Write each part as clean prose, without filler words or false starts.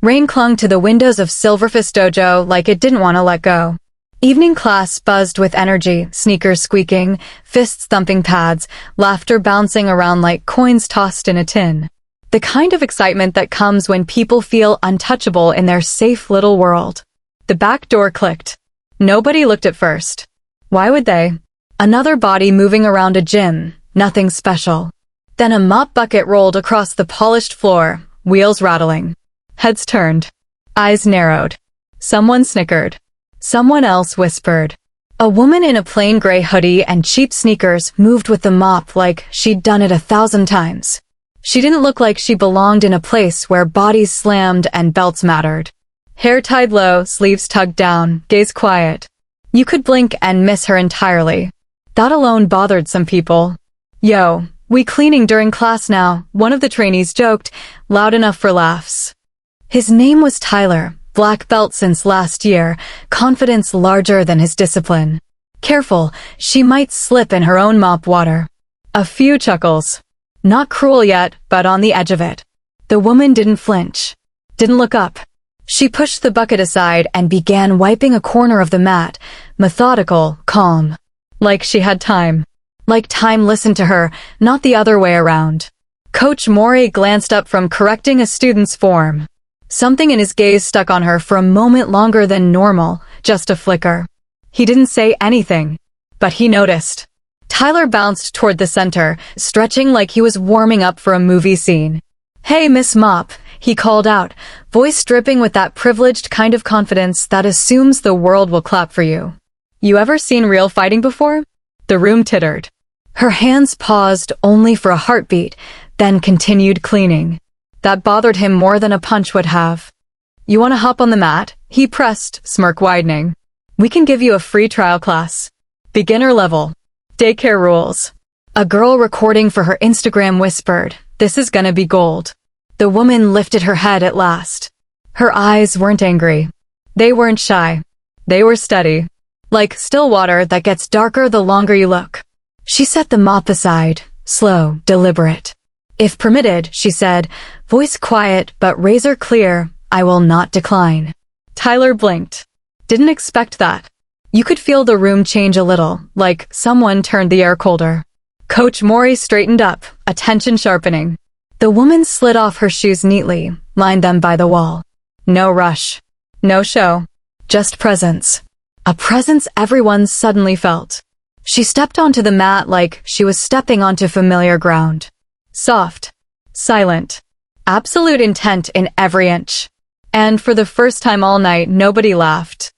Rain clung to the windows of Silverfist Dojo like it didn't want to let go. Evening class buzzed with energy, sneakers squeaking, fists thumping pads, laughter bouncing around like coins tossed in a tin. The kind of excitement that comes when people feel untouchable in their safe little world. The back door clicked. Nobody looked at first. Why would they? Another body moving around a gym, nothing special. Then a mop bucket rolled across the polished floor, wheels rattling. Heads turned. Eyes narrowed. Someone snickered. Someone else whispered. A woman in a plain gray hoodie and cheap sneakers moved with the mop like she'd done it 1,000 times. She didn't look like she belonged in a place where bodies slammed and belts mattered. Hair tied low, sleeves tugged down, gaze quiet. You could blink and miss her entirely. That alone bothered some people. "Yo, we cleaning during class now," one of the trainees joked, loud enough for laughs. His name was Tyler, black belt since last year, confidence larger than his discipline. Careful, she might slip in her own mop water. A few chuckles. Not cruel yet, but on the edge of it. The woman didn't flinch. Didn't look up. She pushed the bucket aside and began wiping a corner of the mat, methodical, calm. Like she had time. Like time listened to her, not the other way around. Coach Mori glanced up from correcting a student's form. Something in his gaze stuck on her for a moment longer than normal, just a flicker. He didn't say anything, but he noticed. Tyler bounced toward the center, stretching like he was warming up for a movie scene. "Hey, Miss Mop," he called out, voice dripping with that privileged kind of confidence that assumes the world will clap for you. "You ever seen real fighting before?" The room tittered. Her hands paused only for a heartbeat, then continued cleaning. That bothered him more than a punch would have. "You want to hop on the mat?" he pressed, smirk widening. "We can give you a free trial class. Beginner level. Daycare rules." A girl recording for her Instagram whispered, "This is gonna be gold." The woman lifted her head at last. Her eyes weren't angry. They weren't shy. They were steady. Like still water that gets darker the longer you look. She set the mop aside, slow, deliberate. "If permitted," she said, voice quiet but razor clear, "I will not decline." Tyler blinked. Didn't expect that. You could feel the room change a little, like someone turned the air colder. Coach Mori straightened up, attention sharpening. The woman slid off her shoes neatly, lined them by the wall. No rush. No show. Just presence. A presence everyone suddenly felt. She stepped onto the mat like she was stepping onto familiar ground. Soft. Silent. Absolute intent in every inch. And for the first time all night, nobody laughed.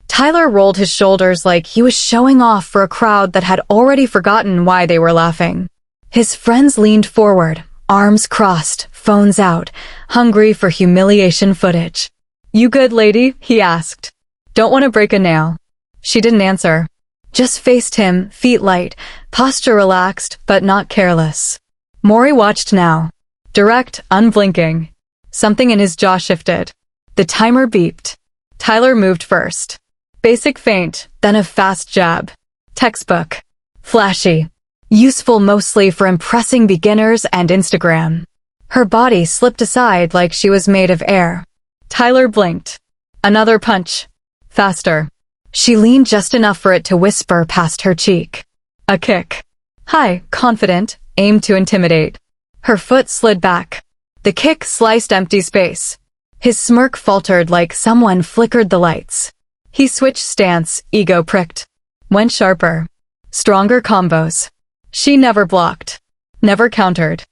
Tyler rolled his shoulders like he was showing off for a crowd that had already forgotten why they were laughing. His friends leaned forward, arms crossed, phones out, hungry for humiliation footage. "You good, lady?" he asked. "Don't want to break a nail." She didn't answer. Just faced him, feet light, posture relaxed, but not careless. Mori watched now. Direct, unblinking. Something in his jaw shifted. The timer beeped. Tyler moved first. Basic feint, then a fast jab. Textbook. Flashy. Useful mostly for impressing beginners and Instagram. Her body slipped aside like she was made of air. Tyler blinked. Another punch. Faster. She leaned just enough for it to whisper past her cheek. A kick. High, confident, aimed to intimidate. Her foot slid back. The kick sliced empty space. His smirk faltered like someone flickered the lights. He switched stance, ego pricked. Went sharper. Stronger combos. She never blocked. Never countered.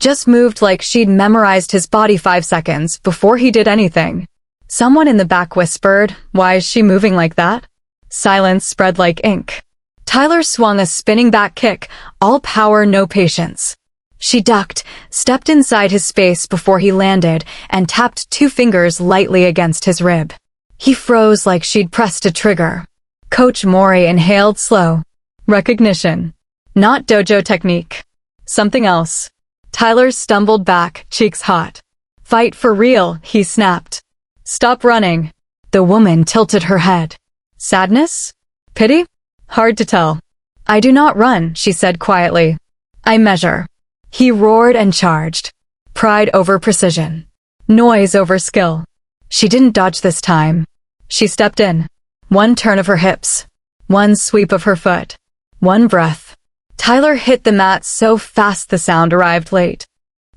Just moved like she'd memorized his body 5 seconds before he did anything. Someone in the back whispered, "Why is she moving like that?" Silence spread like ink. Tyler swung a spinning back kick, all power, no patience. She ducked, stepped inside his space before he landed, and tapped 2 fingers lightly against his rib. He froze like she'd pressed a trigger. Coach Mori inhaled slow. Recognition. Not dojo technique. Something else. Tyler stumbled back, cheeks hot. "Fight for real," he snapped. "Stop running." The woman tilted her head. Sadness? Pity? Hard to tell. "I do not run," she said quietly. "I measure." He roared and charged. Pride over precision. Noise over skill. She didn't dodge this time. She stepped in. One turn of her hips. One sweep of her foot. One breath. Tyler hit the mat so fast the sound arrived late.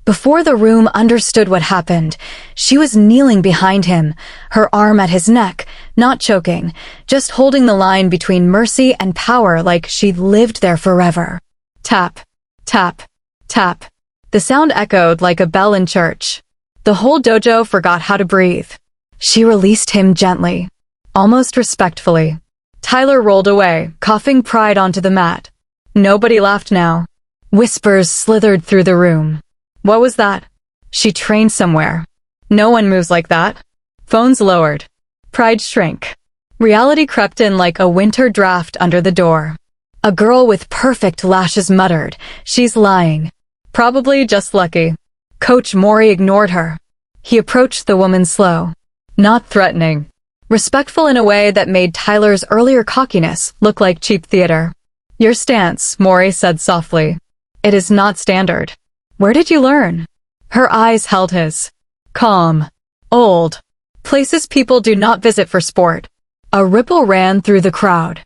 Before the room understood what happened, she was kneeling behind him, her arm at his neck, not choking, just holding the line between mercy and power like she'd lived there forever. Tap, tap, tap. The sound echoed like a bell in church. The whole dojo forgot how to breathe. She released him gently, almost respectfully. Tyler rolled away, coughing pride onto the mat. Nobody laughed now. Whispers slithered through the room. What was that? She trained somewhere. No one moves like that. Phones lowered. Pride shrank. Reality crept in like a winter draft under the door. A girl with perfect lashes muttered, "She's lying." Probably just lucky. Coach Mori ignored her. He approached the woman slow. Not threatening. Respectful in a way that made Tyler's earlier cockiness look like cheap theater. "Your stance," Mori said softly. "It is not standard. Where did you learn?" Her eyes held his. Calm. Old. Places people do not visit for sport. A ripple ran through the crowd.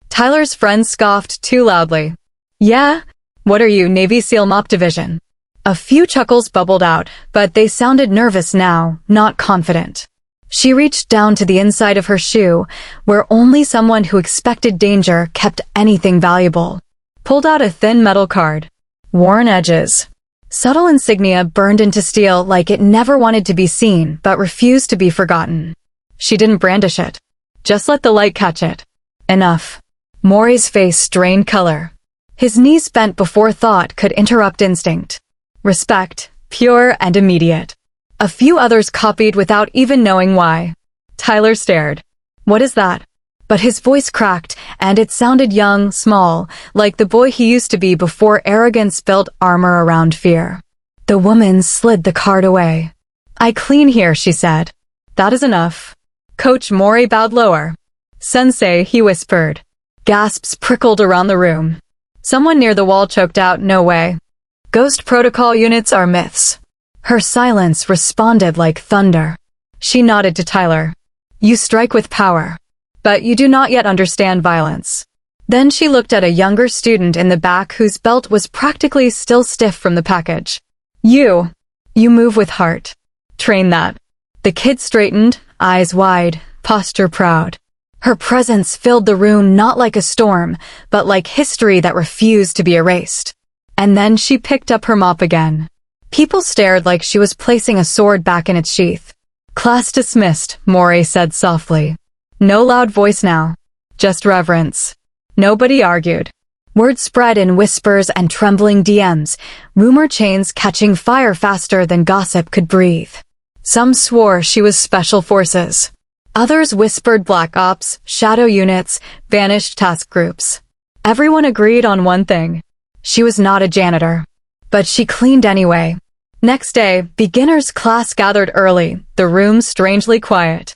Tyler's friend scoffed too loudly. "Yeah? What are you, Navy SEAL Mop Division?" A few chuckles bubbled out, but they sounded nervous now, not confident. She reached down to the inside of her shoe, where only someone who expected danger kept anything valuable. Pulled out a thin metal card. Worn edges. Subtle insignia burned into steel like it never wanted to be seen but refused to be forgotten. She didn't brandish it. Just let the light catch it. Enough. Mori's face drained color. His knees bent before thought could interrupt instinct. Respect, pure and immediate. A few others copied without even knowing why. Tyler stared. "What is that?" But his voice cracked, and it sounded young, small, like the boy he used to be before arrogance built armor around fear. The woman slid the card away. "I clean here," she said. "That is enough." Coach Mori bowed lower. "Sensei," he whispered. Gasps prickled around the room. Someone near the wall choked out, "No way. Ghost protocol units are myths." Her silence responded like thunder. She nodded to Tyler. "You strike with power. But you do not yet understand violence." Then she looked at a younger student in the back whose belt was practically still stiff from the package. You move with heart. Train that." The kid straightened, eyes wide, posture proud. Her presence filled the room not like a storm, but like history that refused to be erased. And then she picked up her mop again. People stared like she was placing a sword back in its sheath. "Class dismissed," Mori said softly. No loud voice now. Just reverence. Nobody argued. Word spread in whispers and trembling DMs, rumor chains catching fire faster than gossip could breathe. Some swore she was special forces. Others whispered black ops, shadow units, vanished task groups. Everyone agreed on one thing. She was not a janitor. But she cleaned anyway. Next day, beginners class gathered early, the room strangely quiet.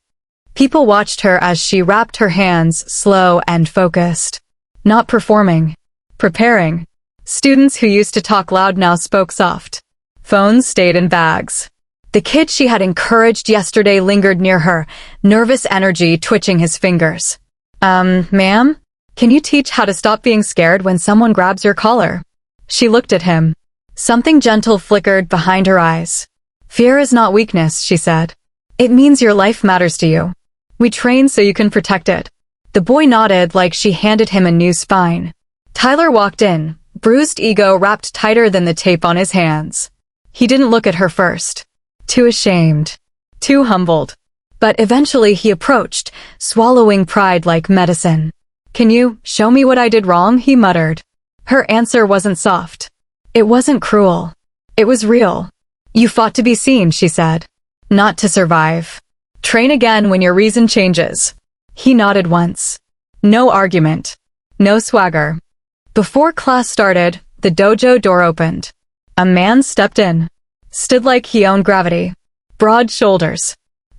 People watched her as she wrapped her hands, slow and focused. Not performing. Preparing. Students who used to talk loud now spoke soft. Phones stayed in bags. The kid she had encouraged yesterday lingered near her, nervous energy twitching his fingers. Ma'am? Can you teach how to stop being scared when someone grabs your collar?" She looked at him. Something gentle flickered behind her eyes. "Fear is not weakness," she said. "It means your life matters to you. We train so you can protect it." The boy nodded like she handed him a new spine. Tyler walked in, bruised ego wrapped tighter than the tape on his hands. He didn't look at her first. Too ashamed. Too humbled. But eventually he approached, swallowing pride like medicine. "Can you show me what I did wrong?" he muttered. Her answer wasn't soft. It wasn't cruel. It was real. "You fought to be seen," she said. "Not to survive. Train again when your reason changes." He nodded once. No argument. No swagger. Before class started, the dojo door opened. A man stepped in. Stood like he owned gravity. Broad shoulders.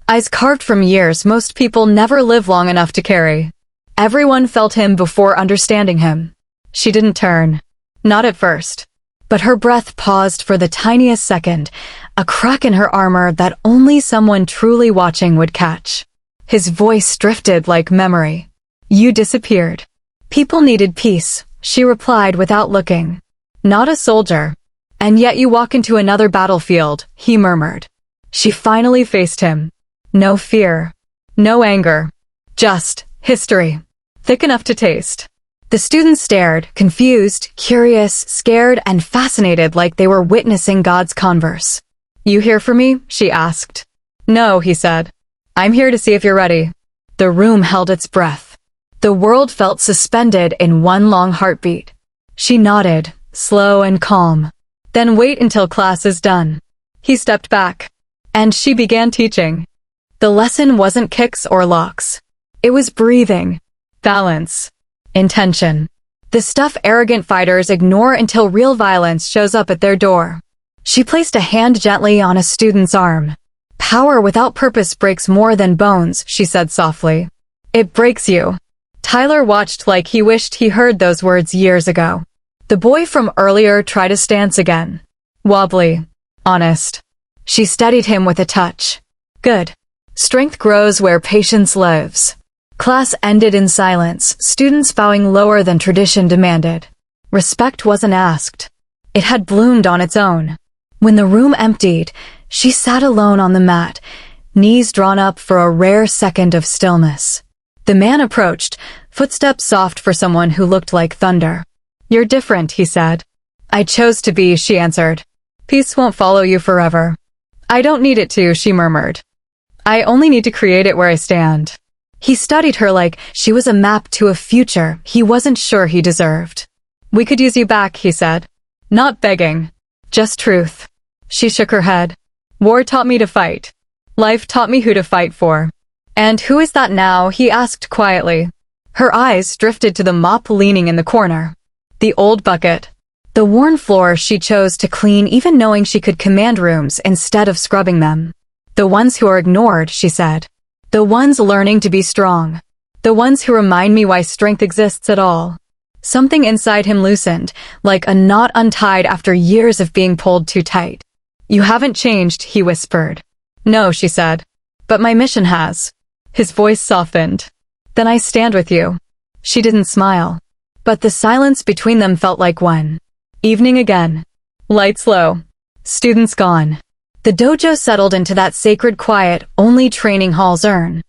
Eyes carved from years most people never live long enough to carry. Everyone felt him before understanding him. She didn't turn. Not at first. But her breath paused for the tiniest second, a crack in her armor that only someone truly watching would catch. His voice drifted like memory. You disappeared. People needed peace, she replied without looking. Not a soldier. And yet you walk into another battlefield, he murmured. She finally faced him. No fear. No anger. Just history. Thick enough to taste. The students stared, confused, curious, scared, and fascinated like they were witnessing God's converse. You here for me? She asked. No, he said. I'm here to see if you're ready. The room held its breath. The world felt suspended in one long heartbeat. She nodded, slow and calm. Then wait until class is done. He stepped back. And she began teaching. The lesson wasn't kicks or locks. It was breathing, balance, intention. The stuff arrogant fighters ignore until real violence shows up at their door. She placed a hand gently on a student's arm. Power without purpose breaks more than bones, she said softly. It breaks you. Tyler watched like he wished he heard those words years ago. The boy from earlier tried to stance again. Wobbly. Honest. She steadied him with a touch. Good. Strength grows where patience lives. Class ended in silence, students bowing lower than tradition demanded. Respect wasn't asked. It had bloomed on its own. When the room emptied, she sat alone on the mat, knees drawn up for a rare second of stillness. The man approached, footsteps soft for someone who looked like thunder. You're different, he said. I chose to be, she answered. Peace won't follow you forever. I don't need it to, she murmured. I only need to create it where I stand. He studied her like she was a map to a future he wasn't sure he deserved. We could use you back, he said. Not begging. Just truth. She shook her head. War taught me to fight. Life taught me who to fight for. And who is that now? He asked quietly. Her eyes drifted to the mop leaning in the corner. The old bucket. The worn floor she chose to clean even knowing she could command rooms instead of scrubbing them. The ones who are ignored, she said. The ones learning to be strong. The ones who remind me why strength exists at all. Something inside him loosened, like a knot untied after years of being pulled too tight. You haven't changed, he whispered. No, she said. But my mission has. His voice softened. Then I stand with you. She didn't smile. But the silence between them felt like one. Evening again. Lights low. Students gone. The dojo settled into that sacred quiet only training halls earn.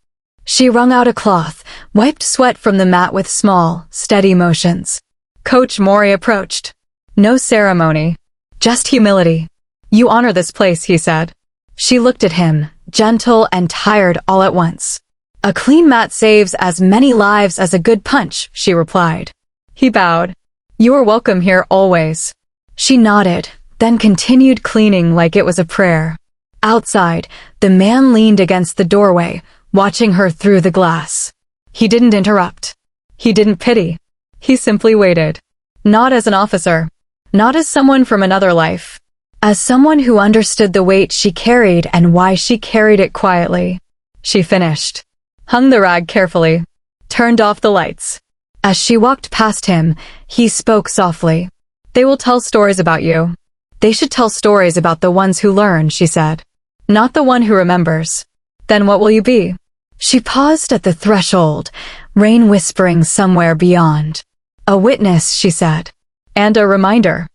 She wrung out a cloth, wiped sweat from the mat with small, steady motions. Coach Mori approached. No ceremony. Just humility. You honor this place, he said. She looked at him, gentle and tired all at once. A clean mat saves as many lives as a good punch, she replied. He bowed. You are welcome here always. She nodded, then continued cleaning like it was a prayer. Outside, the man leaned against the doorway, watching her through the glass. He didn't interrupt. He didn't pity. He simply waited. Not as an officer. Not as someone from another life. As someone who understood the weight she carried and why she carried it quietly. She finished. Hung the rag carefully. Turned off the lights. As she walked past him, he spoke softly. They will tell stories about you. They should tell stories about the ones who learn, she said. Not the one who remembers. Then what will you be? She paused at the threshold, rain whispering somewhere beyond. A witness, she said. And a reminder.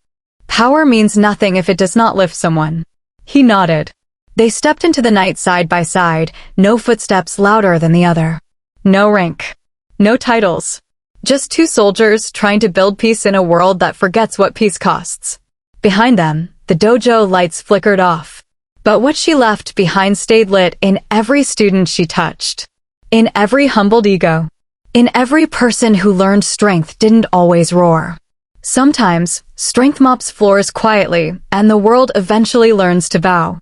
Power means nothing if it does not lift someone. He nodded. They stepped into the night side by side, no footsteps louder than the other. No rank. No titles. Just two soldiers trying to build peace in a world that forgets what peace costs. Behind them, the dojo lights flickered off. But what she left behind stayed lit in every student she touched. In every humbled ego. In every person who learned strength didn't always roar. Sometimes, strength mops floors quietly, and the world eventually learns to bow.